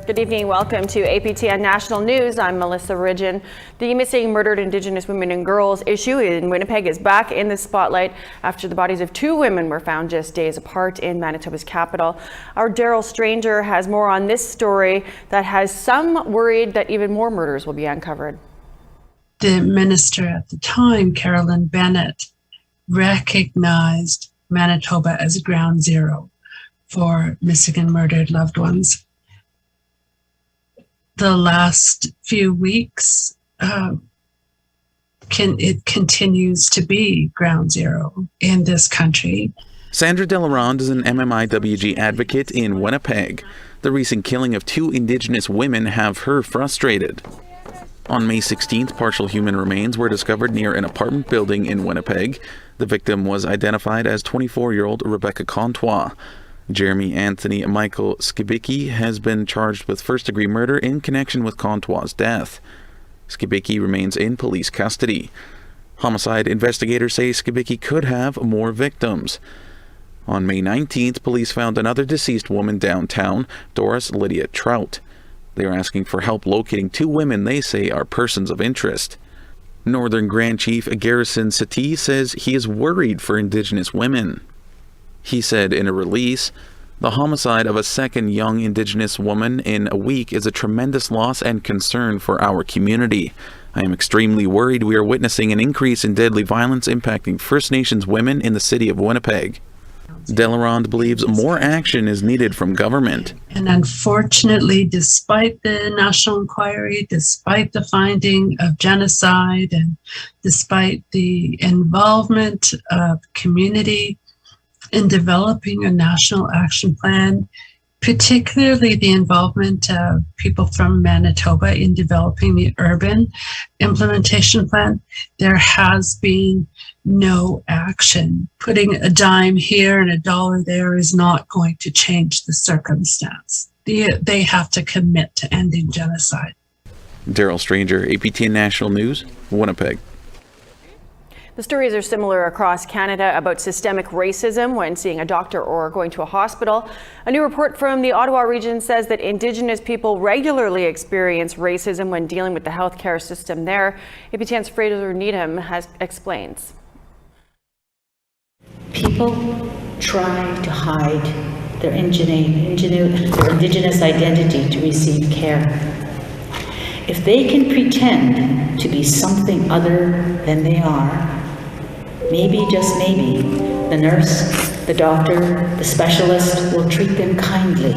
Good evening. Welcome to APTN National News. I'm Melissa Ridgen. The missing murdered Indigenous women and girls issue in Winnipeg is back in the spotlight after the bodies of two women were found just days apart in Manitoba's capital. Our Daryl Stranger has more on this story that has some worried that even more murders will be uncovered. The minister at the time, Carolyn Bennett, recognized Manitoba as ground zero for missing and murdered loved ones. The last few weeks, it continues to be ground zero in this country. Sandra Delarond is an MMIWG advocate in Winnipeg. The recent killing of two Indigenous women have her frustrated. On May 16th, partial human remains were discovered near an apartment building in Winnipeg. The victim was identified as 24-year-old Rebecca Comtois. Jeremy Anthony Michael Skibicki has been charged with first-degree murder in connection with Comtois' death. Skibicki remains in police custody. Homicide investigators say Skibicki could have more victims. On May 19th, police found another deceased woman downtown, Doris Lydia Trout. They are asking for help locating two women they say are persons of interest. Northern Grand Chief Garrison Settee says he is worried for Indigenous women. He said in a release, "The homicide of a second young Indigenous woman in a week is a tremendous loss and concern for our community. I am extremely worried we are witnessing an increase in deadly violence impacting First Nations women in the city of Winnipeg." Delarond believes more action is needed from government. And unfortunately, despite the national inquiry, despite the finding of genocide, and despite the involvement of community in developing a national action plan, particularly the involvement of people from Manitoba in developing the urban implementation plan, there has been no action. Putting a dime here and a dollar there is not going to change the circumstance. They have to commit to ending genocide. Daryl Stranger, APTN National News, Winnipeg. The stories are similar across Canada about systemic racism when seeing a doctor or going to a hospital. A new report from the Ottawa region says that Indigenous people regularly experience racism when dealing with the healthcare system there. APTN's Fraser Needham explains. People try to hide their Indigenous identity to receive care. If they can pretend to be something other than they are, maybe, just maybe, the nurse, the doctor, the specialist will treat them kindly,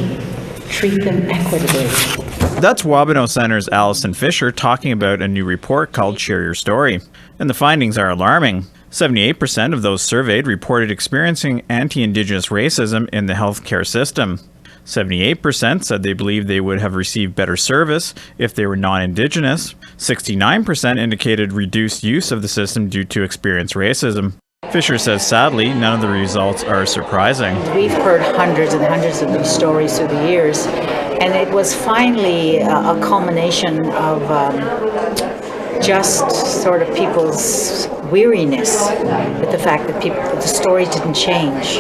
treat them equitably. That's Wabano Center's Alison Fisher talking about a new report called Share Your Story. And the findings are alarming. 78% of those surveyed reported experiencing anti-Indigenous racism in the healthcare system. 78% said they believed they would have received better service if they were non-Indigenous. 69% indicated reduced use of the system due to experienced racism. Fisher says sadly, none of the results are surprising. We've heard hundreds and hundreds of these stories through the years, and it was finally a culmination of just sort of people's weariness with the fact that the stories didn't change.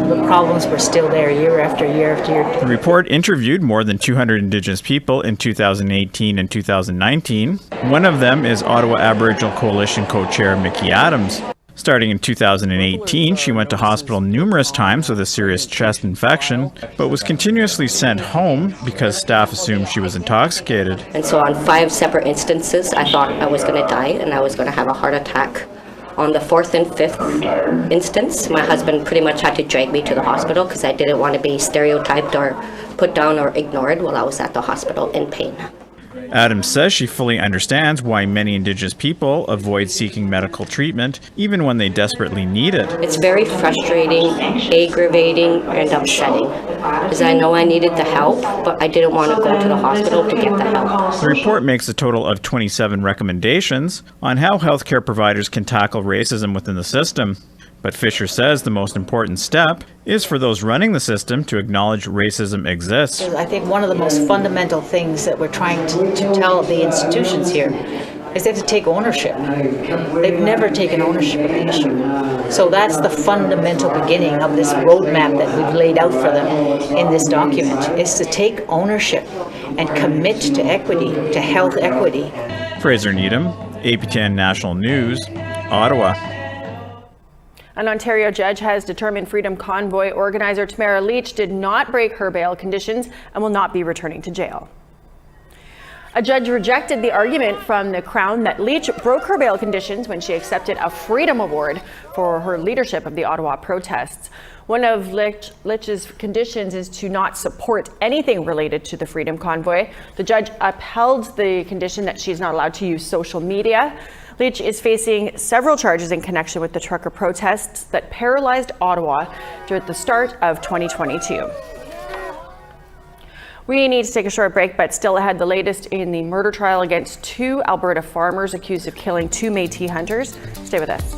The problems were still there year after year after year. The report interviewed more than 200 Indigenous people in 2018 and 2019. One of them is Ottawa Aboriginal Coalition co-chair Mickey Adams. Starting in 2018, she went to hospital numerous times with a serious chest infection, but was continuously sent home because staff assumed she was intoxicated. And so on 5 separate instances, I thought I was going to die and I was going to have a heart attack. On the 4th and 5th instance, my husband pretty much had to drag me to the hospital because I didn't want to be stereotyped or put down or ignored while I was at the hospital in pain. Adams says she fully understands why many Indigenous people avoid seeking medical treatment, even when they desperately need it. It's very frustrating, aggravating, and upsetting, because I know I needed the help, but I didn't want to go to the hospital to get the help. The report makes a total of 27 recommendations on how healthcare providers can tackle racism within the system. But Fisher says the most important step is for those running the system to acknowledge racism exists. I think one of the most fundamental things that we're trying to tell the institutions here is they have to take ownership. They've never taken ownership of the issue. So that's the fundamental beginning of this roadmap that we've laid out for them in this document, is to take ownership and commit to equity, to health equity. Fraser Needham, APTN National News, Ottawa. An Ontario judge has determined Freedom Convoy organizer Tamara Leach did not break her bail conditions and will not be returning to jail. A judge rejected the argument from the Crown that Leach broke her bail conditions when she accepted a Freedom Award for her leadership of the Ottawa protests. One of Leach's conditions is to not support anything related to the Freedom Convoy. The judge upheld the condition that she's not allowed to use social media. Leach is facing several charges in connection with the trucker protests that paralyzed Ottawa during the start of 2022. We need to take a short break, but still ahead, the latest in the murder trial against 2 Alberta farmers accused of killing 2 Métis hunters. Stay with us.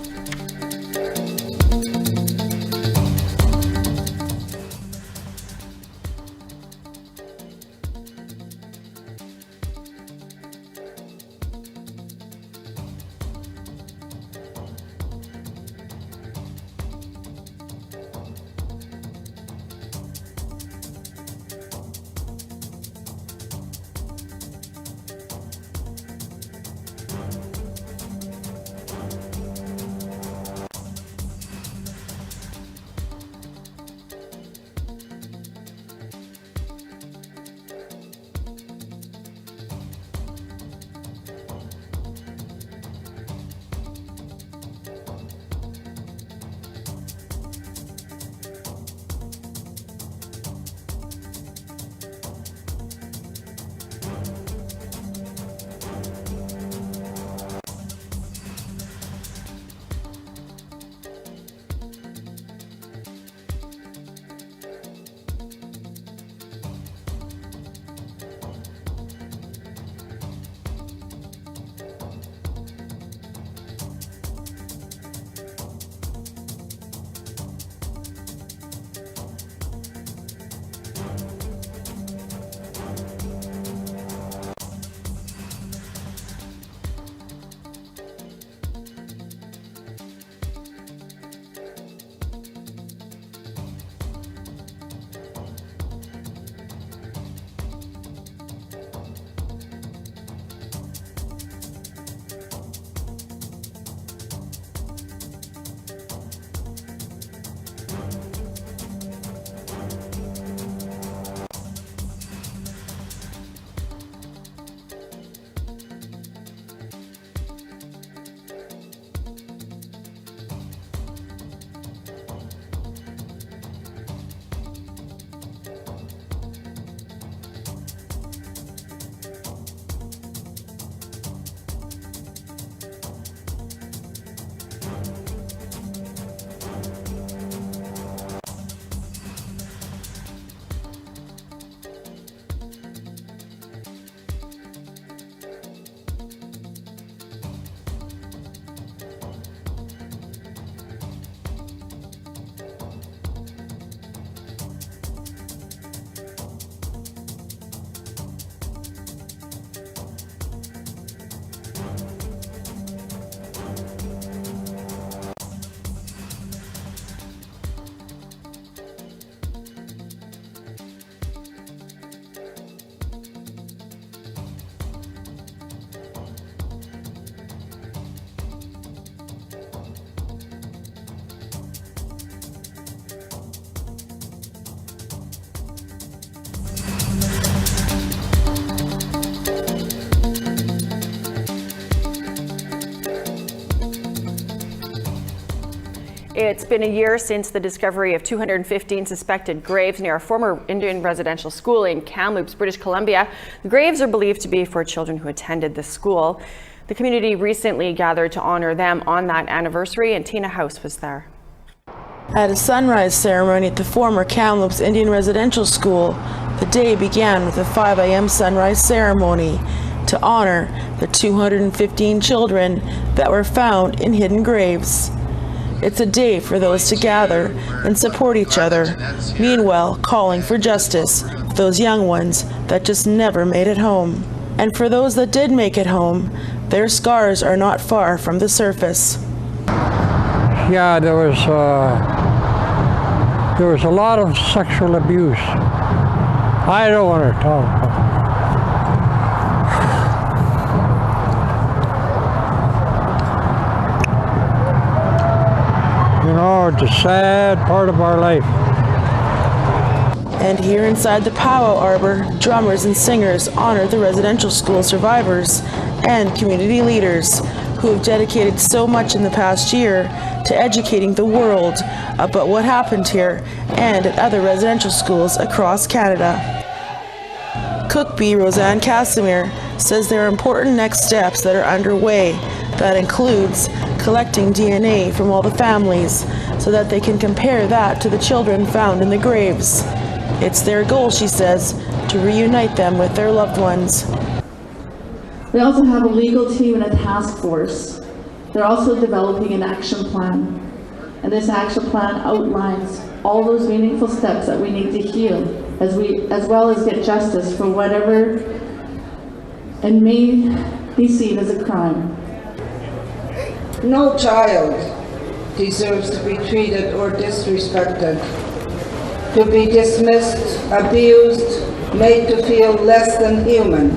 It's been a year since the discovery of 215 suspected graves near a former Indian residential school in Kamloops, British Columbia. The graves are believed to be for children who attended the school. The community recently gathered to honor them on that anniversary, and Tina House was there. At a sunrise ceremony at the former Kamloops Indian Residential School, the day began with a 5 a.m. sunrise ceremony to honor the 215 children that were found in hidden graves. It's a day for those to gather and support each other, meanwhile calling for justice for those young ones that just never made it home. And for those that did make it home, their scars are not far from the surface. Yeah, there was a lot of sexual abuse. I don't want to talk about it. You know, it's a sad part of our life. And here inside the powwow arbor, drummers and singers honor the residential school survivors and community leaders who have dedicated so much in the past year to educating the world about what happened here and at other residential schools across Canada. Cook Bee Roseanne Casimir says there are important next steps that are underway. That includes collecting DNA from all the families so that they can compare that to the children found in the graves. It's their goal, she says, to reunite them with their loved ones. We also have a legal team and a task force. They're also developing an action plan. And this action plan outlines all those meaningful steps that we need to heal, as well as get justice for whatever and may be seen as a crime. No child deserves to be treated or disrespected, to be dismissed, abused, made to feel less than human.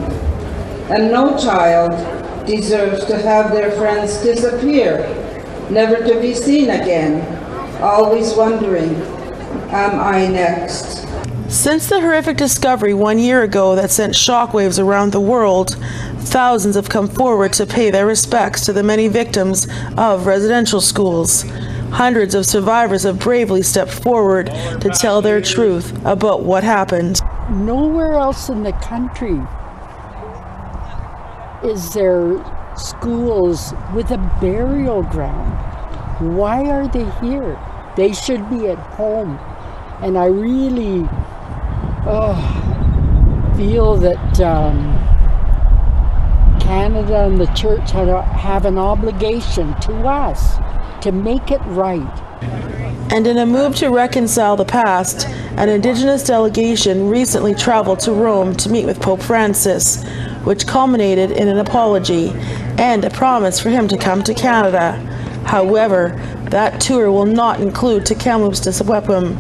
And no child deserves to have their friends disappear, never to be seen again, always wondering, am I next? Since the horrific discovery 1 year ago that sent shockwaves around the world, thousands have come forward to pay their respects to the many victims of residential schools. Hundreds of survivors have bravely stepped forward to tell their truth about what happened. Nowhere else in the country is there schools with a burial ground. Why are they here? They should be at home. And I really feel that Canada and the church have an obligation to us to make it right. And in a move to reconcile the past, an Indigenous delegation recently traveled to Rome to meet with Pope Francis, which culminated in an apology and a promise for him to come to Canada. However, that tour will not include to Kamloops to Sequepum.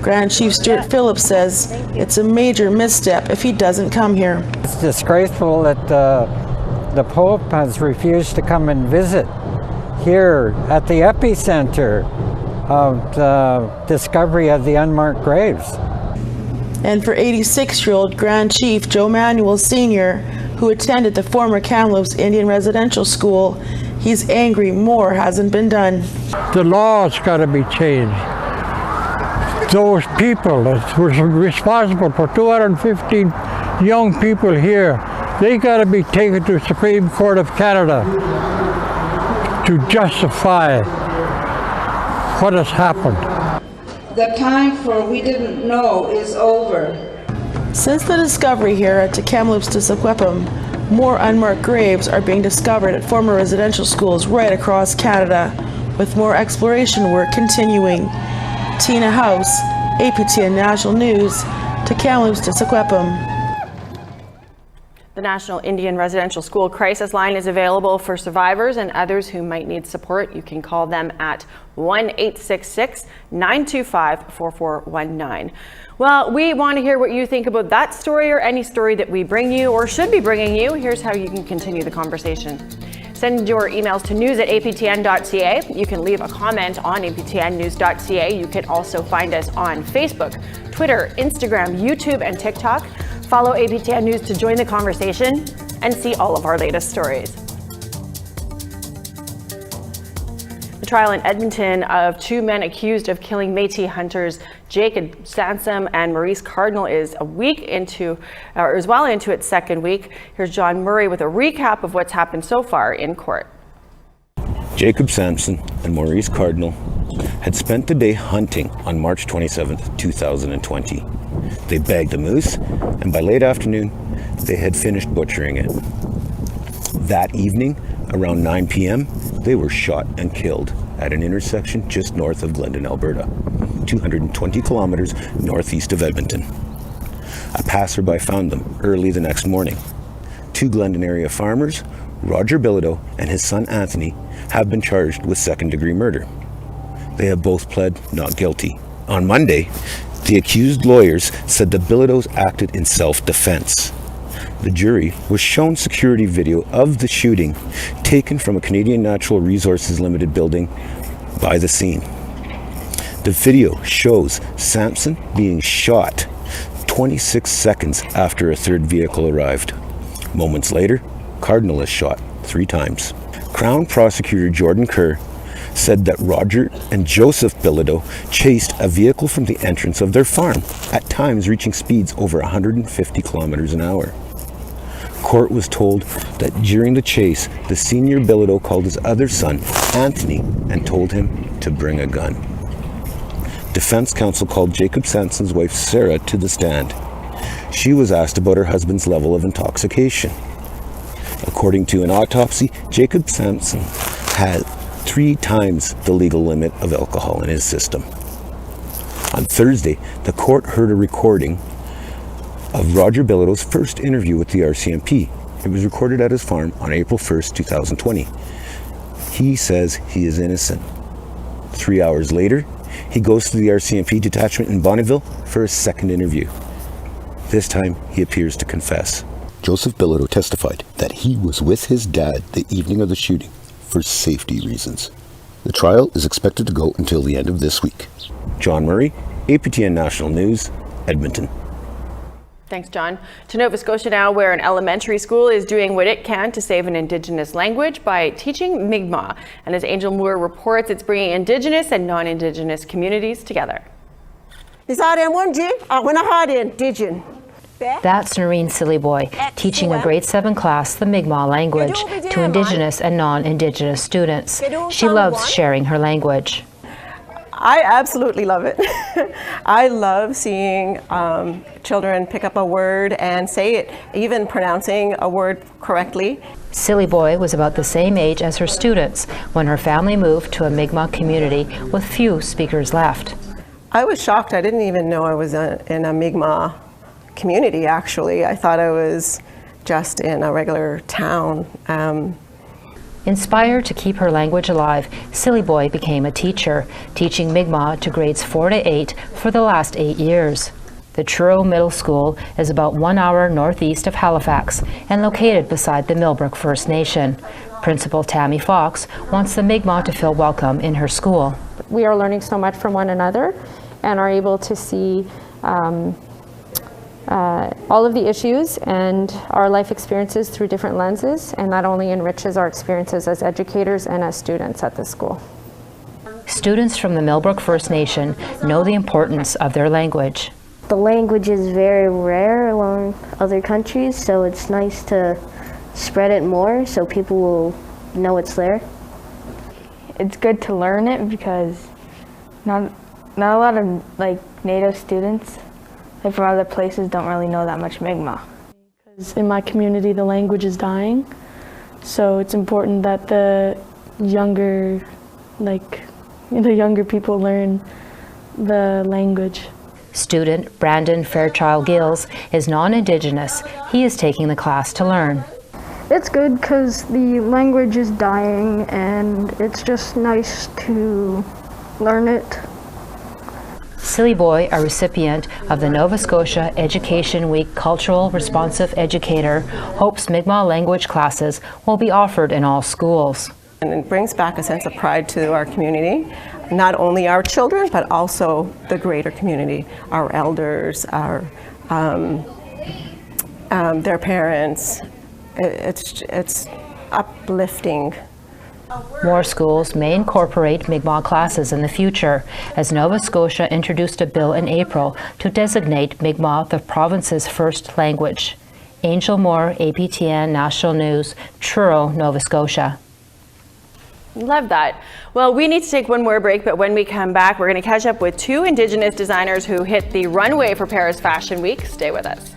Grand Chief Stuart Phillips says it's a major misstep if he doesn't come here. It's disgraceful that the Pope has refused to come and visit here at the epicenter of the discovery of the unmarked graves. And for 86-year-old Grand Chief Joe Manuel Sr., who attended the former Kamloops Indian Residential School, he's angry more hasn't been done. The law's got to be changed. Those people that were responsible for 215 young people here, they got to be taken to the Supreme Court of Canada to justify what has happened. The time for we didn't know is over. Since the discovery here at Kamloops to Sequepum, more unmarked graves are being discovered at former residential schools right across Canada, with more exploration work continuing. Tina House, APTN National News, to Kamloops to Sequepum. The National Indian Residential School Crisis Line is available for survivors and others who might need support. You can call them at 1-866-925-4419. Well, we want to hear what you think about that story or any story that we bring you or should be bringing you. Here's how you can continue the conversation. Send your emails to news@aptn.ca. You can leave a comment on aptnnews.ca. You can also find us on Facebook, Twitter, Instagram, YouTube, and TikTok. Follow APTN News to join the conversation and see all of our latest stories. The trial in Edmonton of two men accused of killing Métis hunters Jacob Sansom and Maurice Cardinal is well into its second week. Here's John Murray with a recap of what's happened so far in court. Jacob Sansom and Maurice Cardinal had spent the day hunting on March 27, 2020. They bagged a moose, and by late afternoon, they had finished butchering it. That evening, around 9 p.m., they were shot and killed at an intersection just north of Glendon, Alberta, 220 kilometers northeast of Edmonton. A passerby found them early the next morning. Two Glendon area farmers Roger Bilodeau and his son Anthony have been charged with second-degree murder. They have both pled not guilty. On Monday, the accused lawyers said the Bilodeaus acted in self-defense. The jury was shown security video of the shooting taken from a Canadian Natural Resources Limited building by the scene. The video shows Sampson being shot 26 seconds after a third vehicle arrived. Moments later, Cardinal is shot 3 times. Crown Prosecutor Jordan Kerr said that Roger and Joseph Bilodeau chased a vehicle from the entrance of their farm, at times reaching speeds over 150 kilometers an hour. Court was told that during the chase, the senior Bilodeau called his other son, Anthony, and told him to bring a gun. Defense counsel called Jacob Sampson's wife, Sarah, to the stand. She was asked about her husband's level of intoxication. According to an autopsy, Jacob Sampson had 3 times the legal limit of alcohol in his system. On Thursday, the court heard a recording of Roger Bilodeau's first interview with the RCMP. It was recorded at his farm on April 1st, 2020. He says he is innocent. 3 hours later, he goes to the RCMP detachment in Bonneville for a second interview. This time, he appears to confess. Joseph Bilodeau testified that he was with his dad the evening of the shooting for safety reasons. The trial is expected to go until the end of this week. John Murray, APTN National News, Edmonton. Thanks, John. To Nova Scotia now, where an elementary school is doing what it can to save an Indigenous language by teaching Migma. And as Angel Moore reports, it's bringing Indigenous and non-Indigenous communities together. That's Noreen Sillyboy, teaching a grade 7 class the Migma language to Indigenous and non-Indigenous students. She loves sharing her language. I absolutely love it. I love seeing children pick up a word and say it, even pronouncing a word correctly. Sillyboy was about the same age as her students when her family moved to a Migma community with few speakers left. I was shocked. I didn't even know I was in a Migma community, actually. I thought I was just in a regular town. Inspired to keep her language alive, Sillyboy became a teacher, teaching Migma to grades 4 to 8 for the last 8 years. The Trout Middle School is about 1 hour northeast of Halifax and located beside the Millbrook First Nation. Principal Tammy Fox wants the Migma to feel welcome in her school. We are learning so much from one another and are able to see all of the issues and our life experiences through different lenses, and that only enriches our experiences as educators and as students at the school. Students from the Millbrook First Nation know the importance of their language. The language is very rare along other countries, so it's nice to spread it more so people will know it's there. It's good to learn it because not a lot of Native students from other places don't really know that much Migma. In my community, the language is dying, so it's important that the younger people learn the language. Student Brandon Fairchild Gills is non-Indigenous. He is taking the class to learn. It's good because the language is dying and it's just nice to learn it. Sillyboy, a recipient of the Nova Scotia Education Week Cultural Responsive Educator, hopes Migma language classes will be offered in all schools. And it brings back a sense of pride to our community, not only our children, but also the greater community, our elders, our their parents. It's uplifting. More schools may incorporate Migma classes in the future, as Nova Scotia introduced a bill in April to designate Migma the province's first language. Angel Moore, APTN National News, Truro, Nova Scotia. Love that. Well, we need to take one more break, but when we come back, we're going to catch up with 2 Indigenous designers who hit the runway for Paris Fashion Week. Stay with us.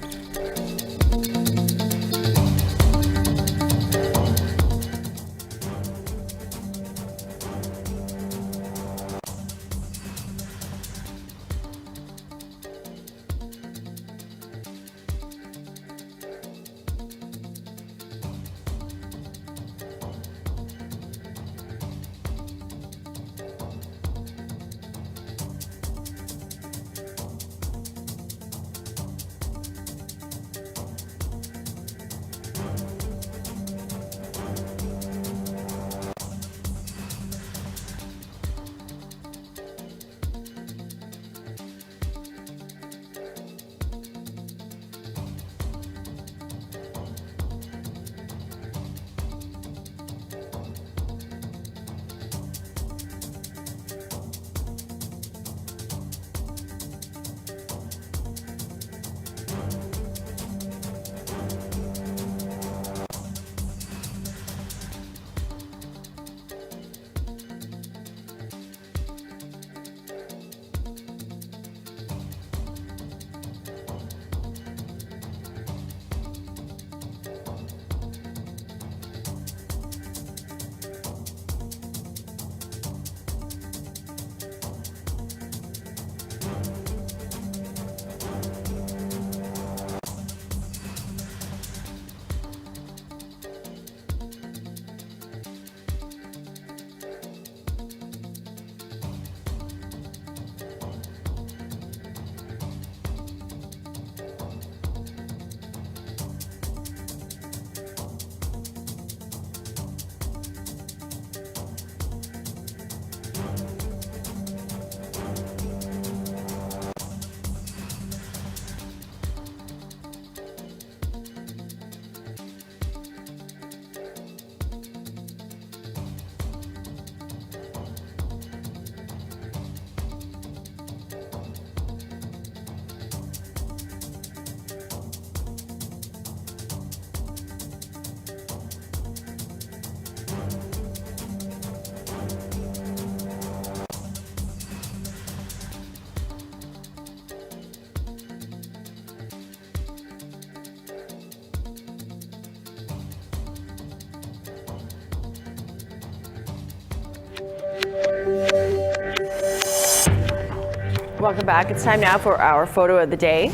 Welcome back. It's time now for our photo of the day.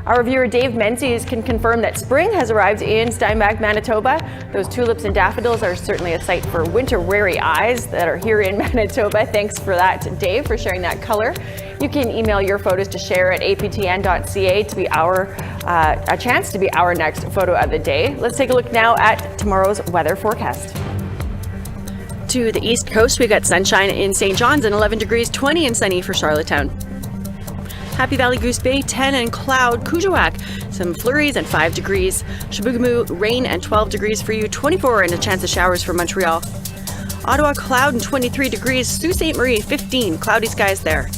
Our viewer Dave Menzies can confirm that spring has arrived in Steinbach, Manitoba. Those tulips and daffodils are certainly a sight for winter-weary eyes that are here in Manitoba. Thanks for that, Dave, for sharing that color. You can email your photos to share at aptn.ca to be a chance to be our next photo of the day. Let's take a look now at tomorrow's weather forecast. To the east coast, we got sunshine in St. John's and 11 degrees, 20 and sunny for Charlottetown. Happy Valley, Goose Bay, 10 and cloud. Kuujjuaq, some flurries and 5 degrees. Chibougamau, rain and 12 degrees for you, 24 and a chance of showers for Montreal. Ottawa, cloud and 23 degrees. Sault Ste. Marie, 15, cloudy skies there.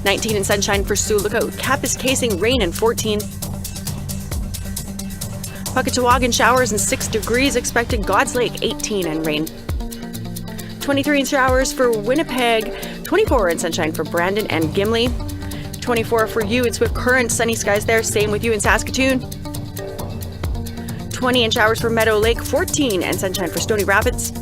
19 and sunshine for Sioux Lookout. Kapuskasing, rain and 14. Puckatawagan, showers and 6 degrees expected. God's Lake, 18 and rain. 23 and showers for Winnipeg. 24 and sunshine for Brandon and Gimli. 24 for you in Swift Current, sunny skies there, same with you in Saskatoon. 20 and showers for Meadow Lake, 14 and sunshine for Stony Rapids.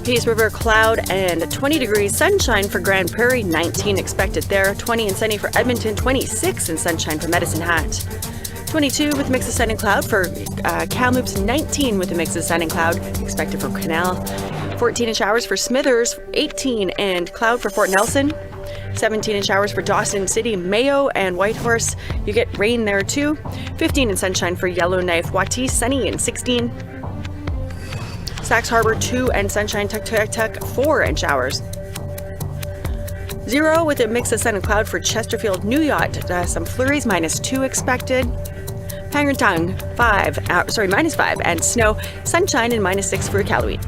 Peace River, cloud and 20 degrees, sunshine for Grand Prairie, 19 expected there. 20 and sunny for Edmonton, 26 and sunshine for Medicine Hat. 22 with a mix of sun and cloud for Kamloops, 19 with a mix of sun and cloud expected for Canal. 14 and showers for Smithers, 18 and cloud for Fort Nelson. 17 and showers for Dawson City, Mayo and Whitehorse. You get rain there too. 15 and sunshine for Yellowknife, Watis, sunny and 16. Sax Harbor, 2 and sunshine, Tuktoyaktuk, 4 and showers. 0 with a mix of sun and cloud for Chesterfield, New Yacht, some flurries, -2 expected. Pangnirtung, -5 and snow, sunshine and -6 for Iqaluit.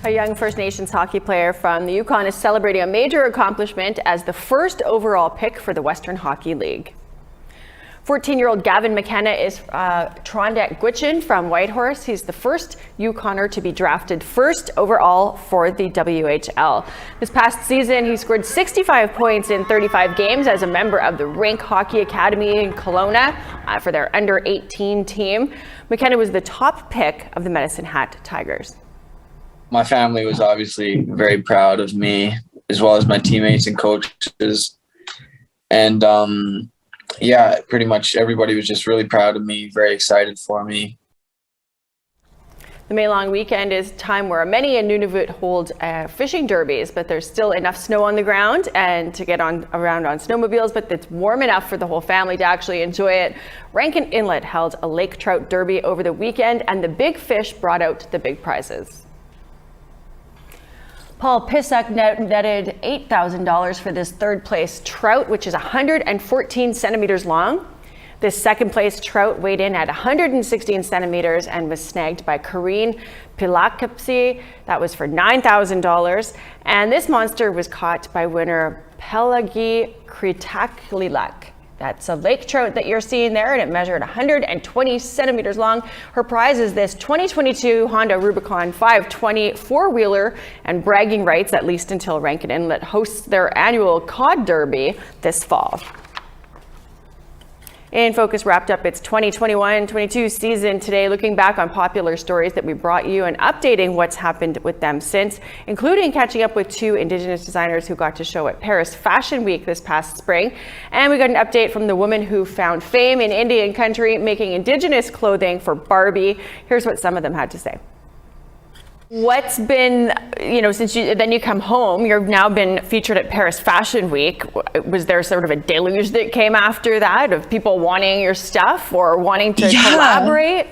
A young First Nations hockey player from the Yukon is celebrating a major accomplishment as the first overall pick for the Western Hockey League. 14-year-old Gavin McKenna is Trondak Gwich'in from Whitehorse. He's the first Yukoner to be drafted first overall for the WHL. This past season, he scored 65 points in 35 games as a member of the Rink Hockey Academy in Kelowna for their under-18 team. McKenna was the top pick of the Medicine Hat Tigers. My family was obviously very proud of me, as well as my teammates and coaches. And yeah, pretty much everybody was just really proud of me, very excited for me. The May long weekend is a time where many in Nunavut hold fishing derbies, but there's still enough snow on the ground and to get around on snowmobiles, but it's warm enough for the whole family to actually enjoy it. Rankin Inlet held a lake trout derby over the weekend, and the big fish brought out the big prizes. Paul Pissack netted $8,000 for this third place trout, which is 114 centimeters long. This second place trout weighed in at 116 centimeters and was snagged by Karine Pilakapsi. That was for $9,000. And this monster was caught by winner Pelagi Kritaklilak. That's a lake trout that you're seeing there, and it measured 120 centimeters long. Her prize is this 2022 Honda Rubicon 520 four-wheeler and bragging rights, at least until Rankin Inlet hosts their annual Cod Derby this fall. In Focus wrapped up its 2021-22 season today, looking back on popular stories that we brought you and updating what's happened with them since, including catching up with 2 Indigenous designers who got to show at Paris Fashion Week this past spring. And we got an update from the woman who found fame in Indian country making Indigenous clothing for Barbie. Here's what some of them had to say. What's been, since you come home, you've now been featured at Paris Fashion Week. Was there sort of a deluge that came after that of people wanting your stuff or wanting to collaborate?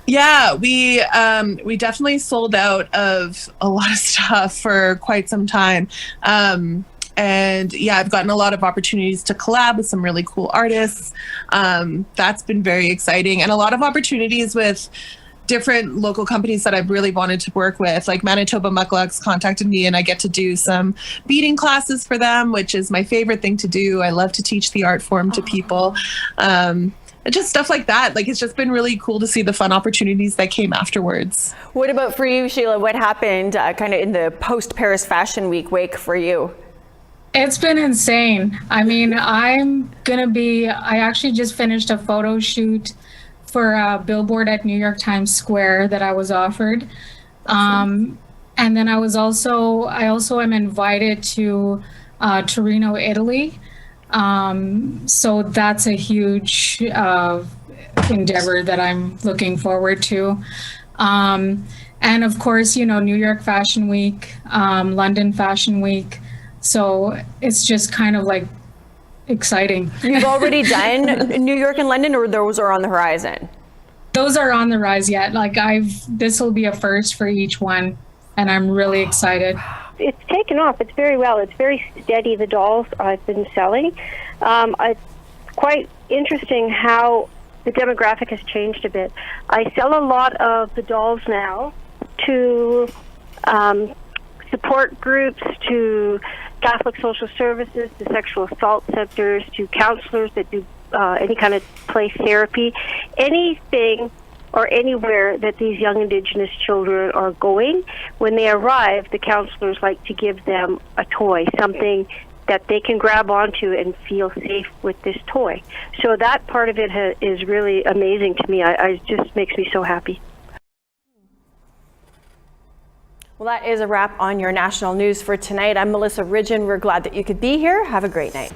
Yeah, we definitely sold out of a lot of stuff for quite some time. And yeah, I've gotten a lot of opportunities to collab with some really cool artists. That's been very exciting, and a lot of opportunities with different local companies that I've really wanted to work with, like Manitoba Mucklucks contacted me, and I get to do some beading classes for them, which is my favorite thing to do. I love to teach the art form to people. Just stuff like that. Like, it's just been really cool to see the fun opportunities that came afterwards. What about for you, Sheila? What happened kind of in the post-Paris Fashion Week wake for you? It's been insane. I mean, I actually just finished a photo shoot for a billboard at New York Times Square that I was offered. And then I also am invited to Torino, Italy. So that's a huge endeavor that I'm looking forward to. And of course, you know, New York Fashion Week, London Fashion Week. So it's just kind of like exciting. You've already done New York and London, or those are on the horizon? Those are on the rise yet. Like this will be a first for each one, and I'm really excited. It's taken off. It's very well. It's very steady, the dolls I've been selling. It's quite interesting how the demographic has changed a bit. I sell a lot of the dolls now to support groups, to Catholic social services, to sexual assault centers, to counselors that do any kind of play therapy, anything or anywhere that these young Indigenous children are going. When they arrive, the counselors like to give them a toy, something that they can grab onto and feel safe with this toy. So that part of it is really amazing to me. It just makes me so happy. Well, that is a wrap on your national news for tonight. I'm Melissa Ridgen. We're glad that you could be here. Have a great night.